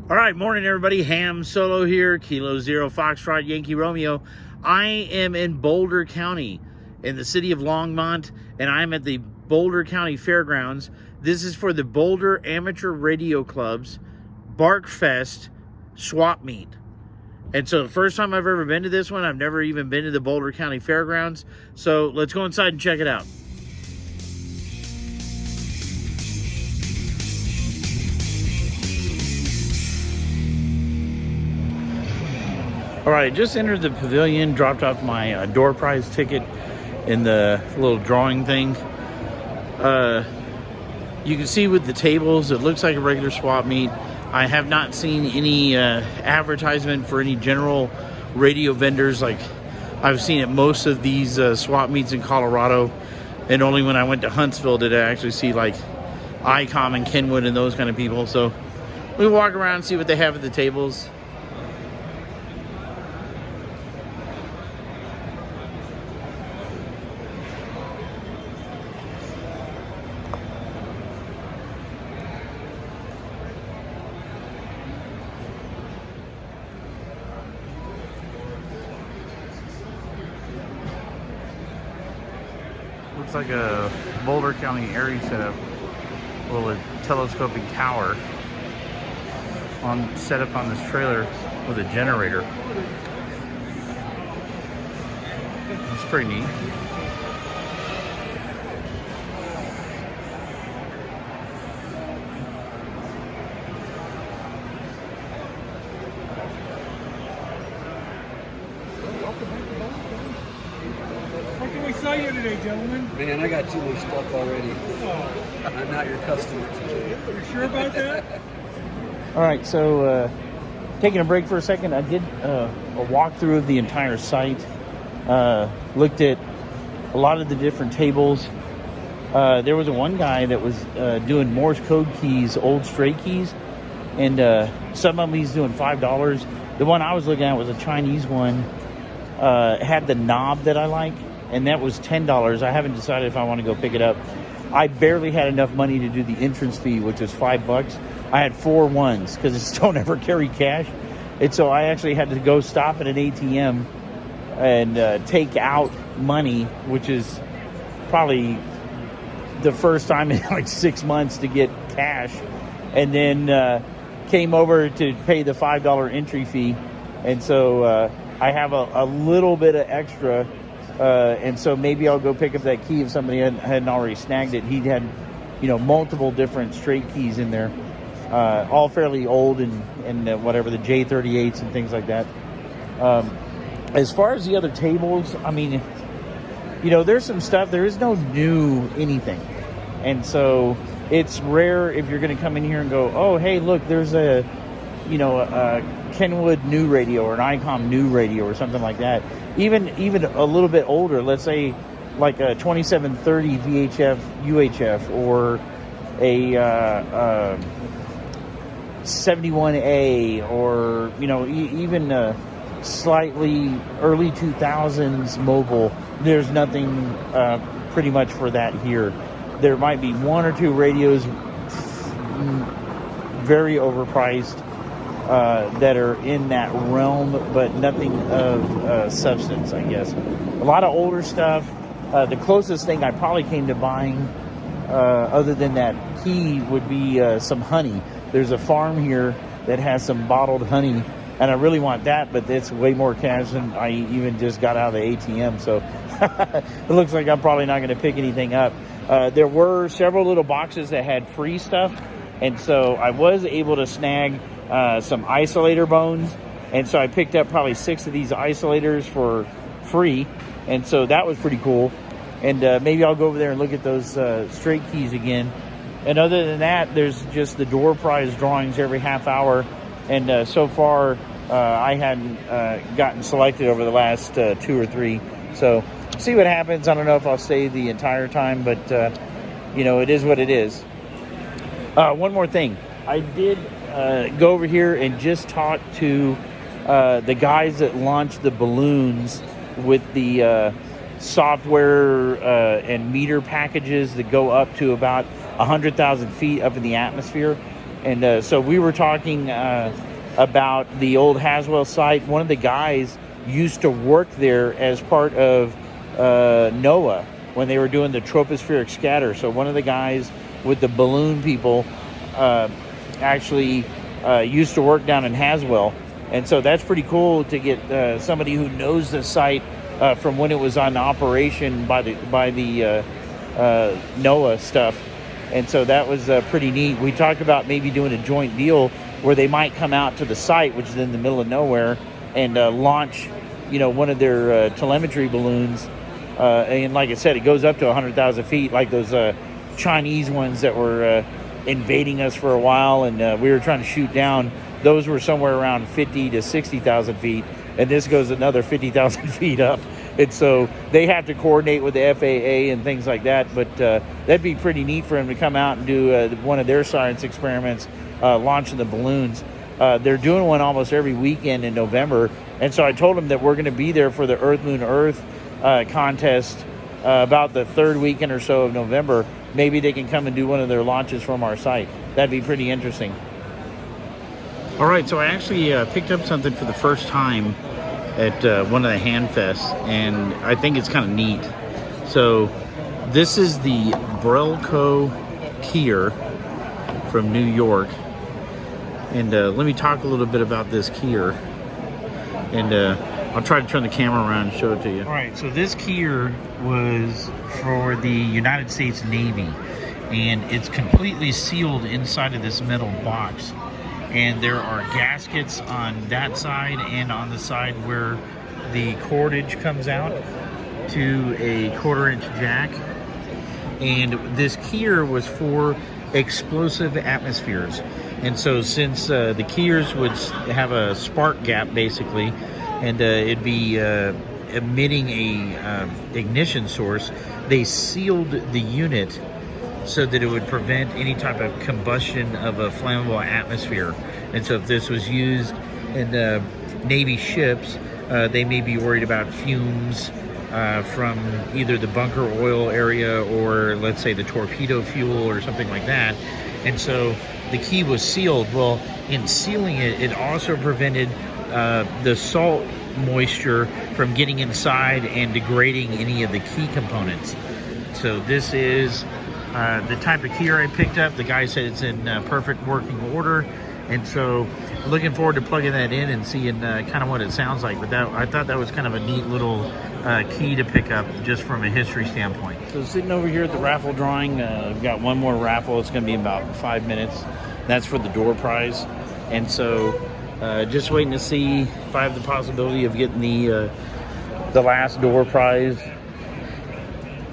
All right, morning everybody. Ham Solo here, Kilo Zero Foxtrot Yankee Romeo. I am in Boulder County in the city of Longmont, and I'm at the Boulder County Fairgrounds. This is for the Boulder Amateur Radio Club's BARCfest swap meet. And so the first time I've ever been to this one, I've never even been to the Boulder County Fairgrounds. So let's go inside and check it out. All right, just entered the pavilion, dropped off my door prize ticket in the little drawing thing. You can see with the tables, it looks like a regular swap meet. I have not seen any advertisement for any general radio vendors like I've seen at most of these swap meets in Colorado. And only when I went to Huntsville did I actually see like ICOM and Kenwood and those kind of people. So we walk around and see what they have at the tables. Looks like a Boulder County area setup, a little telescoping tower set up on this trailer with a generator. It's pretty neat. What can we sell you today, gentlemen? Man, I got too much stuff already. Oh. I'm not your customer today. Are you sure about that? All right, so taking a break for a second, I did a walkthrough of the entire site. Looked at a lot of the different tables. There was one guy that was doing Morse code keys, old straight keys, and some of them he's doing $5. The one I was looking at was a Chinese one. Had the knob that I like, and that was $10. I haven't decided if I want to go pick it up. I barely had enough money to do the entrance fee, which was $5. I had 4 ones because I don't ever carry cash, and so I actually had to go stop at an ATM and take out money, which is probably the first time in like 6 months to get cash, and then came over to pay the $5 entry fee, and so I have a little bit of extra, and so maybe I'll go pick up that key if somebody hadn't already snagged it. He had, multiple different straight keys in there, all fairly old and whatever, the J38s and things like that. As far as the other tables, I mean, there's some stuff. There is no new anything, and so it's rare if you're going to come in here and go, oh, hey, look, there's a Kenwood new radio or an ICOM new radio or something like that. Even a little bit older, let's say like a 2730 VHF UHF or a 71A or even slightly early 2000s mobile. There's nothing pretty much for that here. There might be 1 or 2 radios very overpriced that are in that realm, but nothing of substance, I guess. A lot of older stuff. The closest thing I probably came to buying, other than that key, would be some honey. There's a farm here that has some bottled honey, and I really want that, but it's way more cash than I even just got out of the ATM, so it looks like I'm probably not going to pick anything up. There were several little boxes that had free stuff, and so I was able to snag some isolator bones, and so I picked up probably 6 of these isolators for free, and so that was pretty cool. And maybe I'll go over there and look at those straight keys again. And other than that, there's just the door prize drawings every half hour, and so far I hadn't gotten selected over the last 2 or 3, so see what happens. I don't know if I'll stay the entire time, but it is what it is. One more thing, I did go over here and just talk to the guys that launched the balloons with the software and meter packages that go up to about 100,000 feet up in the atmosphere. And so we were talking about the old Haswell site. One of the guys used to work there as part of NOAA when they were doing the tropospheric scatter. So one of the guys with the balloon people actually used to work down in Haswell. And so that's pretty cool to get somebody who knows the site from when it was on operation by the NOAA stuff. And so that was pretty neat. We talked about maybe doing a joint deal where they might come out to the site, which is in the middle of nowhere, and launch, one of their telemetry balloons. And like I said, it goes up to 100,000 feet, like those Chinese ones that were invading us for a while, and we were trying to shoot down. Those were somewhere around 50 to 60,000 feet, and this goes another 50,000 feet up. And so they have to coordinate with the FAA and things like that. But that'd be pretty neat for them to come out and do one of their science experiments, launching the balloons. They're doing one almost every weekend in November. And so I told them that we're going to be there for the Earth, Moon, Earth contest about the third weekend or so of November. Maybe they can come and do one of their launches from our site. That'd be pretty interesting. All right, so I actually picked up something for the first time at one of the Hamfests, and I think it's kind of neat. So this is the BARCo keyer from New York, and let me talk a little bit about this keyer, and I'll try to turn the camera around and show it to you. All right, so this keyer was for the United States Navy, and it's completely sealed inside of this metal box. And there are gaskets on that side and on the side where the cordage comes out to a 1/4-inch jack. And this keyer was for explosive atmospheres. And so since the keyers would have a spark gap basically, and it'd be emitting a ignition source, they sealed the unit so that it would prevent any type of combustion of a flammable atmosphere. And so if this was used in Navy ships, they may be worried about fumes from either the bunker oil area or, let's say, the torpedo fuel or something like that. And so the key was sealed. Well, in sealing it, it also prevented the salt moisture from getting inside and degrading any of the key components. So this is the type of keyer I picked up. The guy said it's in perfect working order, and so looking forward to plugging that in and seeing kind of what it sounds like. But I thought that was kind of a neat little key to pick up just from a history standpoint. So sitting over here at the raffle drawing, we've got one more raffle. It's going to be about 5 minutes. That's for the door prize, and so just waiting to see if I have the possibility of getting the last door prize.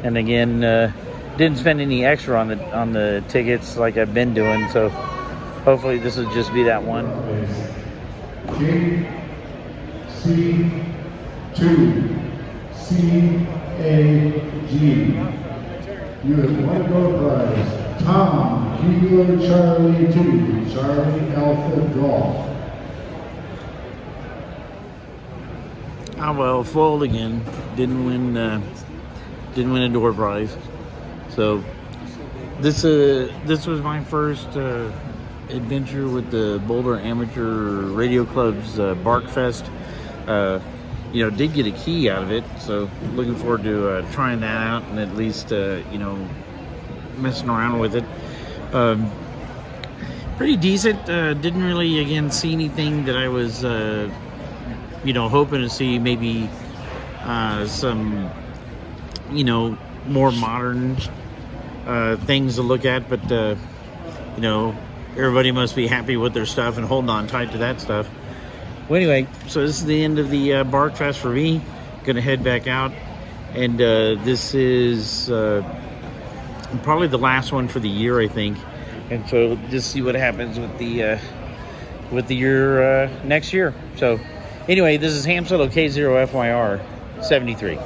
And again, didn't spend any extra on the tickets like I've been doing, so hopefully this will just be that one. JC2CAG. You have one door prize. Tom Kilo Charlie 2, Charlie Alpha Golf. Oh well, foiled again. Didn't win a door prize. So this was my first adventure with the Boulder Amateur Radio Club's BARCfest. Did get a key out of it, so looking forward to trying that out and at least messing around with it. Pretty decent. Didn't really again see anything that I was hoping to see. Maybe some more modern things to look at, but everybody must be happy with their stuff and holding on tight to that stuff. Well, anyway, so this is the end of the BARCfest for me. Gonna head back out, and this is probably the last one for the year, I think. And so just see what happens with the year next year. So anyway, this is Ham Solo K0FYR 73.